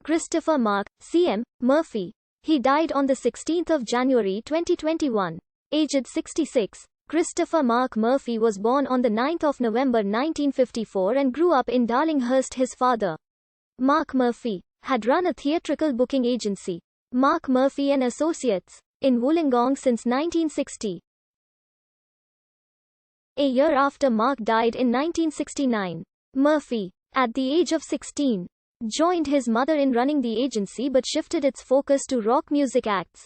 Christopher Mark, CM, Murphy. He died on the 16th of January 2021. Aged 66. Christopher Mark Murphy was born on the 9th of November 1954 and grew up in Darlinghurst. His father, Mark Murphy, had run a theatrical booking agency, Mark Murphy and Associates, in Wollongong since 1960. A year after Mark died in 1969, Murphy, at the age of 16, joined his mother in running the agency but shifted its focus to rock music acts.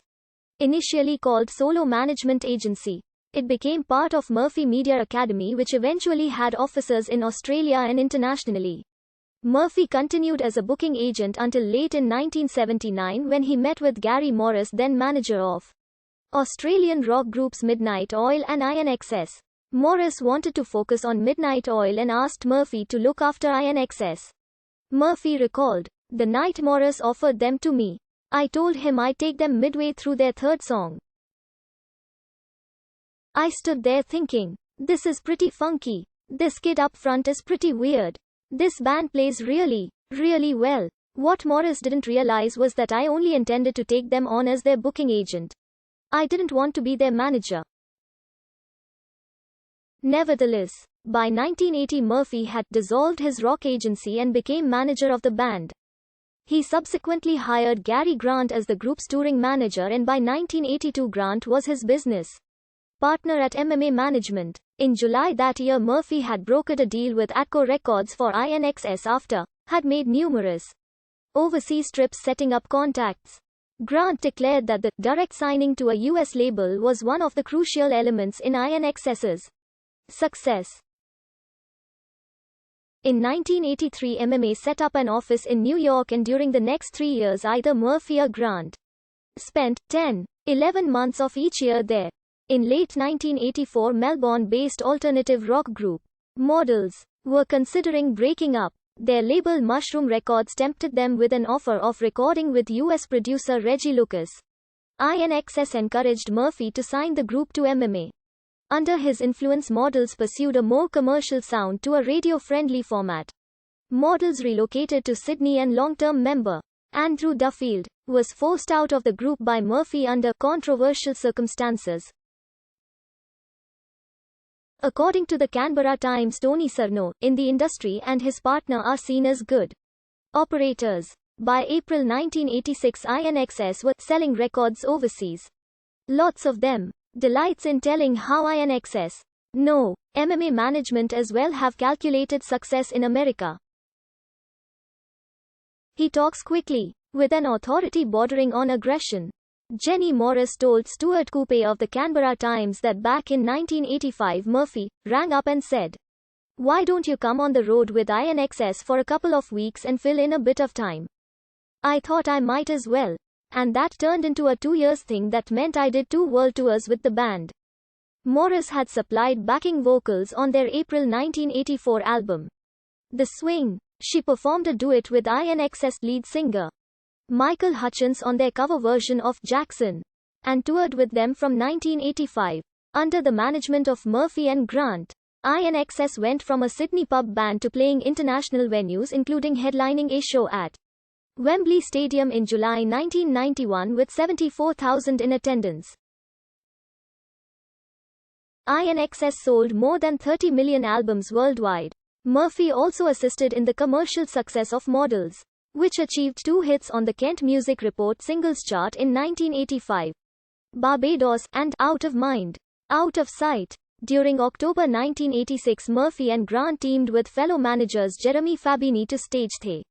Initially called Solo Management Agency, it became part of Murphy Media Academy, which eventually had offices in Australia and internationally. Murphy continued as a booking agent until late in 1979 when he met with Gary Morris, then manager of Australian rock groups Midnight Oil and INXS. Morris wanted to focus on Midnight Oil and asked Murphy to look after INXS. Murphy recalled, "The night Morris offered them to me, I told him I'd take them midway through their third song. I stood there thinking, this is pretty funky. This kid up front is pretty weird. This band plays really, really well." What Morris didn't realize was that I only intended to take them on as their booking agent. I didn't want to be their manager. Nevertheless, by 1980 Murphy had dissolved his rock agency and became manager of the band. He subsequently hired Gary Grant as the group's touring manager, and by 1982 Grant was his business partner at MMA Management. In July that year Murphy had brokered a deal with Atco Records for INXS after had made numerous overseas trips setting up contacts. Grant declared that the direct signing to a US label was one of the crucial elements in INXS's success. In 1983 MMA set up an office in New York, and during the next 3 years either Murphy or Grant spent 10-11 months of each year there. In late 1984 Melbourne-based alternative rock group Models were considering breaking up. Their label Mushroom Records tempted them with an offer of recording with US producer Reggie Lucas. INXS encouraged Murphy to sign the group to MMA. Under his influence Models pursued a more commercial sound to a radio-friendly format. Models relocated to Sydney, and long-term member Andrew Duffield was forced out of the group by Murphy under controversial circumstances. According to the Canberra Times, Tony Sarno, in the industry, and his partner are seen as good operators. By April 1986 INXS were selling records overseas. Lots of them. Delights in telling how INXS, no, MMA Management as well have calculated success in America. He talks quickly, with an authority bordering on aggression. Jenny Morris told Stuart Coupe of the Canberra Times that back in 1985 Murphy rang up and said, "Why don't you come on the road with INXS for a couple of weeks and fill in a bit of time?" I thought I might as well. And that turned into a 2 years thing that meant I did 2 world tours with the band. Morris had supplied backing vocals on their April 1984 album, The Swing. She performed a duet with INXS lead singer Michael Hutchence on their cover version of Jackson, and toured with them from 1985. Under the management of Murphy and Grant, INXS went from a Sydney pub band to playing international venues, including headlining a show at Wembley Stadium in July 1991 with 74,000 in attendance. INXS sold more than 30 million albums worldwide. Murphy also assisted in the commercial success of Models, which achieved 2 hits on the Kent Music Report singles chart in 1985. Barbados and Out of Mind, Out of Sight. During October 1986 Murphy and Grant teamed with fellow managers Jeremy Fabini to stage the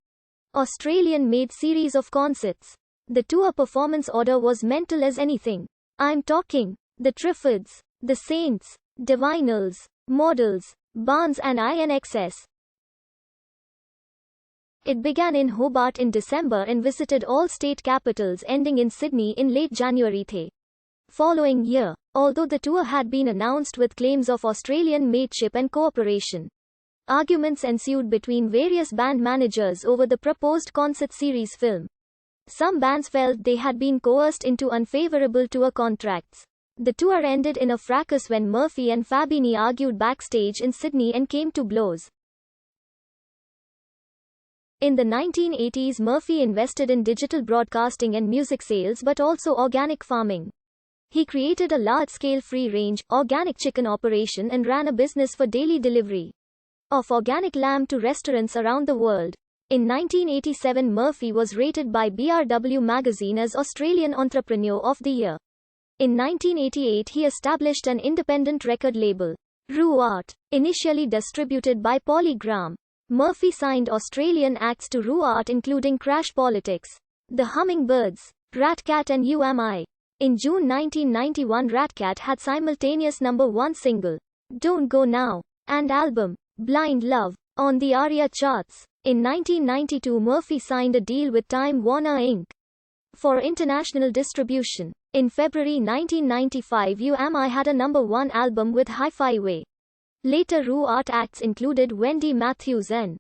Australian-made series of concerts. The tour performance order was mental as anything. I'm talking the Triffids, the Saints, Divinals, Models, Barnes and INXS. It began in Hobart in December and visited all state capitals, ending in Sydney in late January the following year. Although the tour had been announced with claims of Australian mateship and cooperation, arguments ensued between various band managers over the proposed concert series film. Some bands felt they had been coerced into unfavorable tour contracts. The tour ended in a fracas when Murphy and Fabini argued backstage in Sydney and came to blows. In the 1980s, Murphy invested in digital broadcasting and music sales, but also organic farming. He created a large-scale free-range, organic chicken operation and ran a business for daily delivery of organic lamb to restaurants around the world. In 1987, Murphy was rated by BRW magazine as Australian Entrepreneur of the Year. In 1988, he established an independent record label, Roo Art. Initially distributed by Polygram, Murphy signed Australian acts to Roo Art including Crash Politics, The Hummingbirds, Ratcat and You Am I. In June 1991, Ratcat had simultaneous #1 single, Don't Go Now, and album, Blind Love, on the ARIA charts. In 1992, Murphy signed a deal with Time Warner Inc. for international distribution. In February 1995, You Am I had a #1 album with Hi-Fi Way. Later Roo Art acts included Wendy Matthews and